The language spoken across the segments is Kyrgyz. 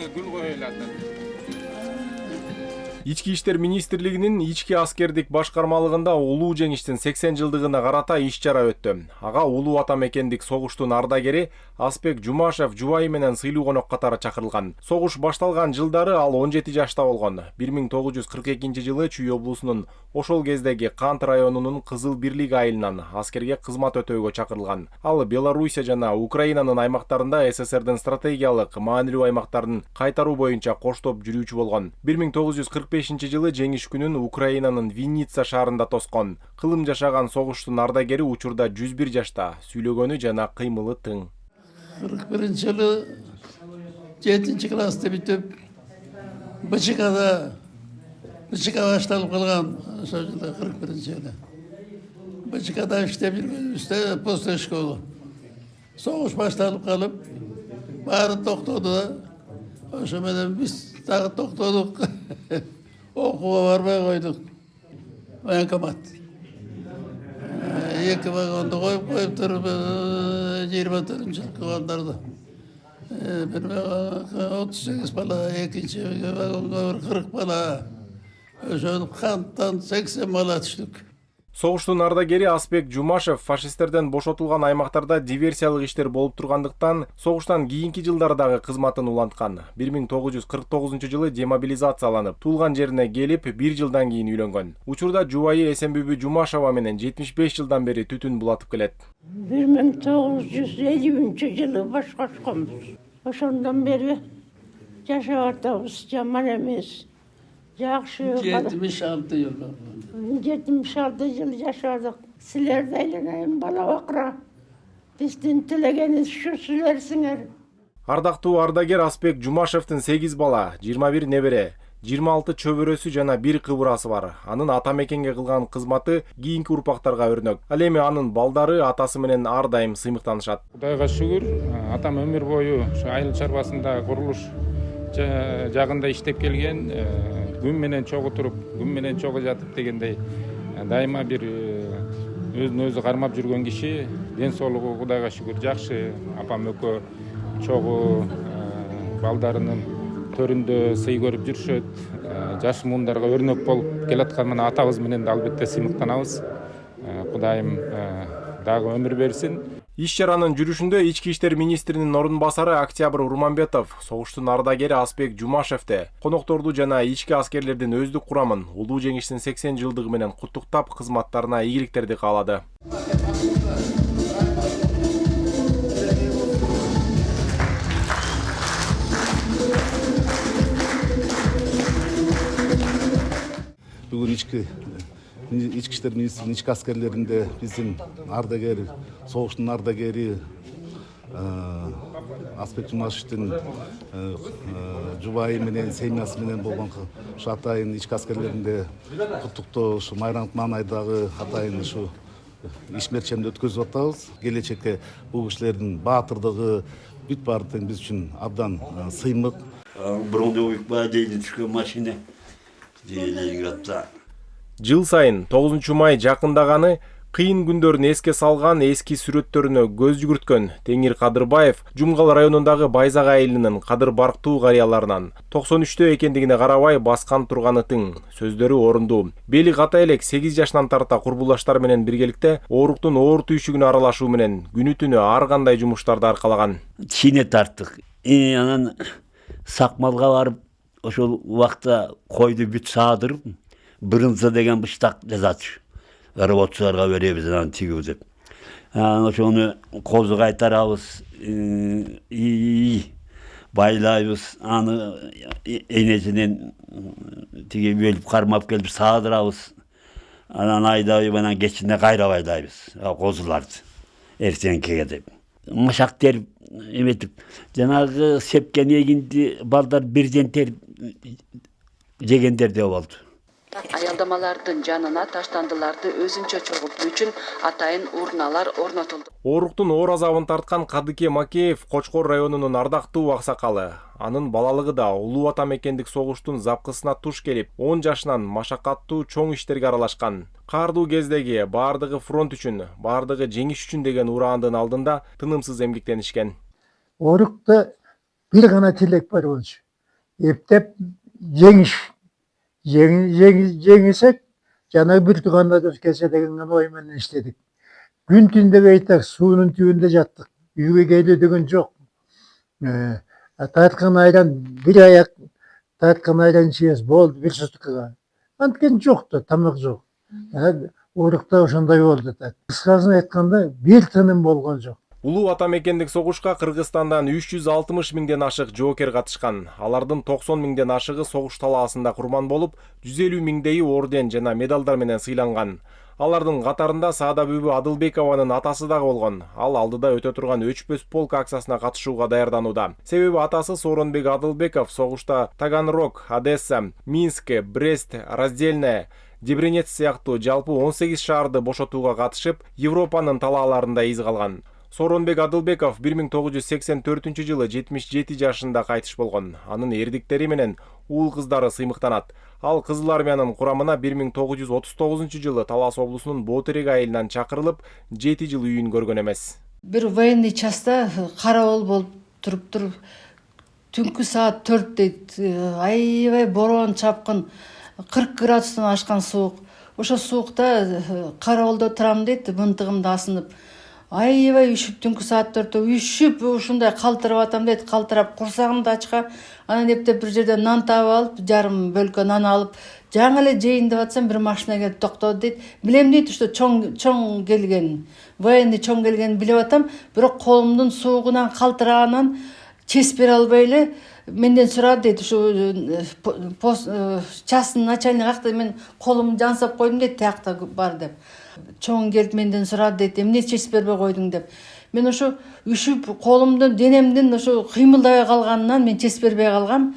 Аңа гүл коюлат. Ички иштер министрлигинин ички аскердик башкармалыгында улуу жеңиштин 80 жылдыгына карата иш-чара өттү. Ага улуу ата мекендик согуштун ардагери Аспек Жумашев жубайы менен сыйлуу конок катары чакырылган. Согуш башталган жылдары ал 17 жашта болгон. 1942-жылы Чүй облусунун ошол кездеги Кант районунун Кызыл Бирлик айылынан аскерге кызмат өтөөгө чакырылган. Ал Белоруссия жана Украинанын аймактарында СССРдин стратегиялык маанилүү аймактарын кайтаруу боюнча коштоп жүрүүчү болгон. 1945-жылы жеңиш күнүн Украинанын Винница шаарында тоскон. Кылым жашаган согуштун ардагери учурда 101 жашта, сүйлөгөнү жана кыймылы тың. 41-жылы 7 класста бүтүп, БЧКда башталып калган ошол жылы 41-жылы. БЧКда иштеп жүргөнүбүздө после школа. Согуш башталып калып, баары токтоду да, ошо менен биз дагы токтодук. Окууга барбай койдук. Военкомат. 2 вагонду коюп туруп 24-жылкы вагондорду. Бир вагонго 38 бала, экинчи вагонго 40 бала. Ошол канттан 80 бала түштүк. Согуштун ардагери Аспек Жумашев фашисттерден бошотулган аймактарда диверсиялык иштер болуп тургандыктан согуштан кийинки жылдары дагы кызматын уланткан. 1949-жылы демобилизацияланып, туулган жерине келип, 1 жылдан кийин үйлөнгөн. Учурда жубайы Эсенбүбү Жумашева менен 75 жылдан бери түтүн булатып келет. 1950-жылы баш кошконбуз. Ошондон бери жашап атабыз, жаман эмес. Жакшы. 76 жыл. 76 жыл жашадык. Силерди айланайын бала бакыра. Биздин тилегенибиз ушу силерсиңер. Ардактуу ардагер Аспек Жумашевдин 8 бала, 21 небере, 26 чөбөрөсү жана 1 кыбырасы бар. Анын ата мекенге кылган кызматы кийинки урпактарга өрнөк. Ал эми анын балдары атасы менен ар дайым сыймыктанышат. Кудайга шүгүр, атам өмүр бою ошо айыл чарбасында курулуш жагында иштеп келген, күн менен чогуу туруп, күн менен чогуу жатып дегендей дайыма бир өзүн өзү кармап жүргөн киши. Ден соолугу Кудайга шүгүр жакшы. Апам экөө чогуу балдарынын төрүндө сый көрүп жүрүшөт. Жаш муундарга өрнөк болуп келаткан атабыз менен да албетте сыймыктанабыз. Кудайым дагы өмүр берсин. Иш-чаранын жүрүшүндө ички иштер министринин орун басары Октябрь Урманбетов согуштун ардагери Аспек Жумашевди, конокторду жана ички аскерлердин өздүк курамын улуу жеңиштин 80 жылдыгы менен куттуктап, кызматтарына ийгиликтерди каалады. Бүгүн ички иштер министринин ички аскерлеринде биздин ардагер, согуштун ардагери Аспек Жумашевдин жубайы менен, семьясы менен болгон ушу атайын ички аскерлеринде куттуктоо ушу майрамдык маанайдагы атайын ушу ишмерчемди өткөзүп атабыз. Келечекте бул кишилердин баатырдыгы бүт баары тең биз үчүн абдан сыймык. Брондовик баадейди түшкөн машина Ленинградда. Жыл сайын 9 май жакындаганы кыйын күндөрүн эске салган эски сүрөттөрүнө көз жүгүрткөн Теңир Кадырбаев Жумгал районундагы Байзак айылынын кадыр барктуу карыяларынан 93-тө экендигине карабай баскан турганы тың. Сөздөрү орундуу. Бели ката элек 8 жашынан тарта курбулдаштар менен биргеликте ооруктун оор түйшүгүнө аралашуу менен күнү түнү ар кандай жумуштарды аркалаган. Чийне тарттык. Анан Сакмалга барып, ошол убакта койду бүт саадырып, Брынза деген быштак жасатчу. Работчуларга беребиз, анан тигип деп. Ошону козу кайтарабыз, байлайбыз, аны энесинен тиги бөлүп кармап келип саадырабыз. Анан айдайбыз, анан кечинде кайра байлайбыз козуларды. Эртеңкиге деп. Машак терип эметип, жанагы сепкен эгинди балдар бирден терип жегендер де болду. Аялдамалардын жанына таштандыларды өзүнчө чогултуу үчүн атайын урналар орнотулду. Ооруктун оор азабын тарткан Кадыке Макеев Кочкор районунун ардактуу аксакалы. Анын балалыгы да улуу ата мекендик согуштун запкысына туш келип, 10 жашынан машакаттуу чоң иштерге аралашкан. Каардуу кездеги баардыгы фронт үчүн, баардыгы жеңиш үчүн деген ураандын алдында тынымсыз эмгектенишкен. Оорукта бир гана тилек бар болчу. Eптеп жеңишек жана бир туугандардын келсе деген ой менен иштедик. Күн түн деп айтсак суунун түбүндө жаттык. Үйгө келүү деген жок. Тарткан айран бир аяк тарткан айран içебиз болду бир суткага. Анткен жок да, тамак жок. Урукта ошондой болду да. Кыскасын айтканда бир тыным болгон жок. Улуу ата мекендик согушка Кыргызстандан 360 миңден ашык жоокер катышкан. Алардын 90 миңден ашыгы согуш талаасында курман болуп, 150 миңдейи орден жана медалдар менен сыйланган. Алардын катарында Саада Бүбү Адылбекованын атасы дагы болгон. Ал алдыда өтө турган өчпөс полк акциясына катышууга даярданууда. Себеби атасы Сооронбек Адылбеков согушта Таганрог, Одесса, Минск, Брест, Раздельное, Дебренец сыяктуу жалпы 18 шаарды бошотууга катышып, Европанын талааларында из калган. Сооронбек Адылбеков 1984 жылы 77 жашында кайтыш болгон. Анын эрдиктери менен уул кыздары сыймыктанат. Ал Кызыл армиянын курамына 1939 жылы Талас облусунун Боотерек айылынан чакырылып, 7 жыл үйүн көргөн эмес. Бир военный частта карабол болуп туруптур. Түнкү саат 4 дейт. Аябай борон чапкын, 40 градустан ашкан суук. Ошо суукта караболдо турам дейт, мынтыгымды асынып. Аябай үшүп, түнкү саат 4-тө үшүп, ушундай калтырып атам дейт, калтырап курсагымды ачка. Анан эптеп бир жерден нан таап алып, жарым бөлкө нан алып, жаңы эле жейин деп атсам, бир машина келип токтоду дейт. Билем дейт, что чоң келген, военный чоң келген билип атам, бирок колумдун суугунан калтыраганан чесип бере албай эле менден сурады дейт, частный начальник акта мен колумду жансап койдум дейт, тиякта бар деп. Чоң келип менден сурады дейт, эмне чесип бербей койдуң деп. Мен ошо үшүп колумдун, денемдин ошо кыймылдабай калганынан мен чесип бербей калгам.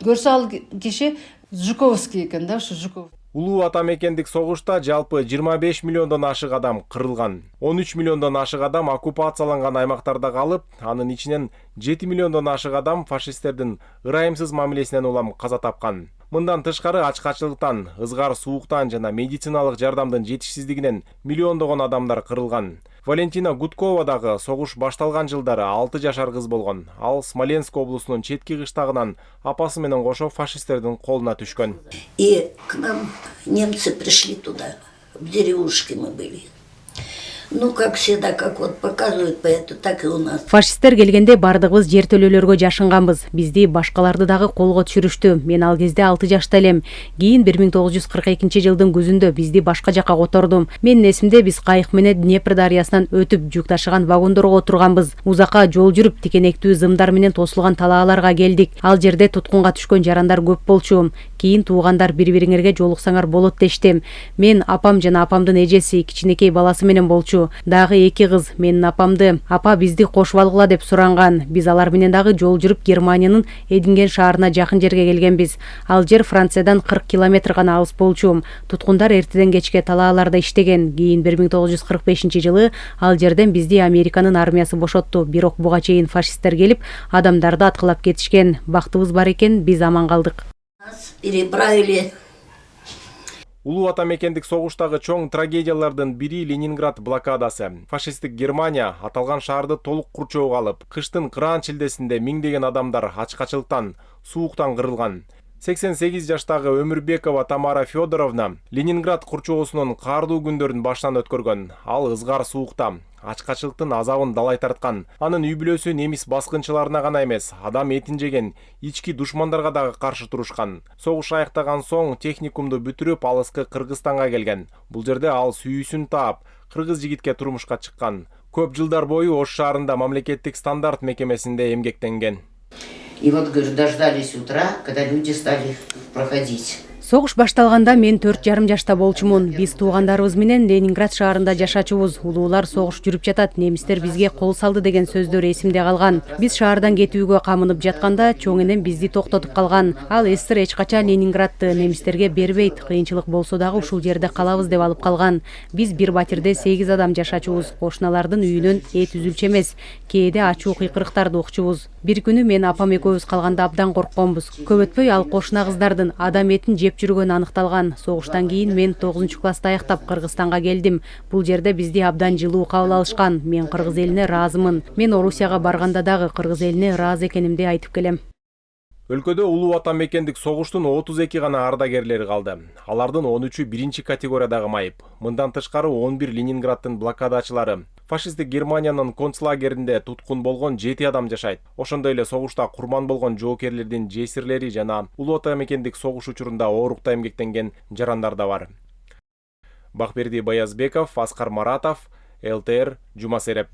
Көрсө ал киши Жуковский экен да, ошо Жуков. Улуу ата мекендик согушта жалпы 25 миллиондон ашык адам кырылган. 13 миллиондон ашык адам оккупацияланган аймактарда калып, анын ичинен 7 миллиондон ашык адам фашисттердин ырайымсыз мамилесинен улам каза тапкан. Мындан тышкары ачкачылыктан, ызгар сууктан жана медициналык жардамдын жетишсиздигинен миллиондогон адамдар кырылган. Валентина Гудкова дагы согуш башталган жылдары 6 жашар кыз болгон. Ал Смоленск облусунун четки кыштагынан апасы менен кошо фашисттердин колуна түшкөн. И к нам немцы пришли туда, в деревушке мы были. Ну, как всегда, как вот показывают, поэтому так и у нас. Фашисттер келгенде бардыгыбыз жер төлөлөргө жашынганбыз. Бизди башкаларды дагы колго түшүрүштү. Мен ал кезде 6 жашта элем. Кийин 1942 жылдын күзүндө бизди башка жака которду. Менин эсимде биз кайык менен Днепр дарыясынан өтүп жүк ташыган вагондорго отурганбыз. Узакка жол жүрүп тикенектүү зымдар менен тосулган талааларга келдик. Ал жерде туткунга түшкөн жарандар көп болчу. Кийин туугандар бири-бириңерге жолуксаңар болот дешти. Мен апам жана апамдын эжеси кичинекей баласы менен болчу. Дагы 2 кыз менин апамды. Апа бизди кошуп алгыла деп суранган. Биз алар менен дагы жол жүрүп Германиянын Эдинген шаарына жакын жерге келгенбиз. Ал жер Франциядан 40 километр гана алыс болчу. Туткундар эртеден кечке талааларда иштеген. Кийин 1945 жылы ал жерден бизди Американын армиясы бошотту. Бирок буга чейин фашисттер келип, адамдарды аткылап кетишкен. Бактыбыз бар экен, биз аман калдык. Переправили. Улуу ата мекендик согуштагы чоң трагедиялардын бири Ленинград блокадасы. Фашисттик Германия аталган шаарды толук курчоого алып, кыштын кыраан чилдесинде миңдеген адамдар ачкачылыктан, сууктан кырылган. 88 жаштагы Өмүрбекова Тамара Федоровна Ленинград курчоосунун каардуу күндөрүн баштан өткөргөн. Ал ызгар суукта, ачкачылыктын азабын далай тарткан. Анын үй бүлөсү немис баскынчыларына гана эмес, адам этин жеген ички душмандарга дагы каршы турушкан. Согуш аяктаган соң техникумду бүтүрүп алыскы Кыргызстанга келген. Бул жерде ал сүйүүсүн таап, кыргыз жигитке турмушка чыккан. Көп жылдар бою Ош шаарында мамлекеттик стандарт мекемесинде эмгектенген. И вот, говорю, дождались утра, когда люди стали проходить. Согуш башталганда мен 4,5 жашта болчумун. Биз туугандарыбыз менен Ленинград шаарында жашачубуз. Улуулар согуш жүрүп жатат, немистер бизге кол салды деген сөздөр эсимде калган. Биз шаардан кетүүгө камынып жатканда чоң энем бизди токтотуп калган. Ал эстер эч качан Ленинградты немистерге бербейт, кыйынчылык болсо дагы ушул жерде калабыз деп алып калган. Биз бир батирде 8 адам жашачубуз. Кошуналардын үйүнөн эт үзүлчү эмес. Кээде ачуу кыйкырыктарды укчубуз. Бир күнү мен апам экөөбүз калганда абдан коркконбуз. Көп өтпөй ал кошуна кыздардын адам этин жеп жүргөнү аныкталган. Согуштан кийин мен 9-класста аяктап Кыргызстанга келдим. Бул жерде бизди абдан жылуу кабыл алышкан. Мен кыргыз элине ыраазымын. Мен Орусияга барганда дагы кыргыз элине ыраазы экенимди айтып келем. Өлкөдө улуу ата мекендик согуштун 32 гана ардагерлери калды. Алардын 13-ü биринчи категориядагы майып. Мындан тышкары 11 Ленинграддын блокадачылары. Фашисттик Германиянын концлагеринде туткун болгон 7 адам жашайт. Ошондой эле согушта курман болгон жоокерлердин жесирлери жана улуу ата мекендик согуш учурунда оорукта эмгектенген жарандар да бар. Бакберди Баязбеков, Аскар Маратов, ЛТР, Жума Сереп.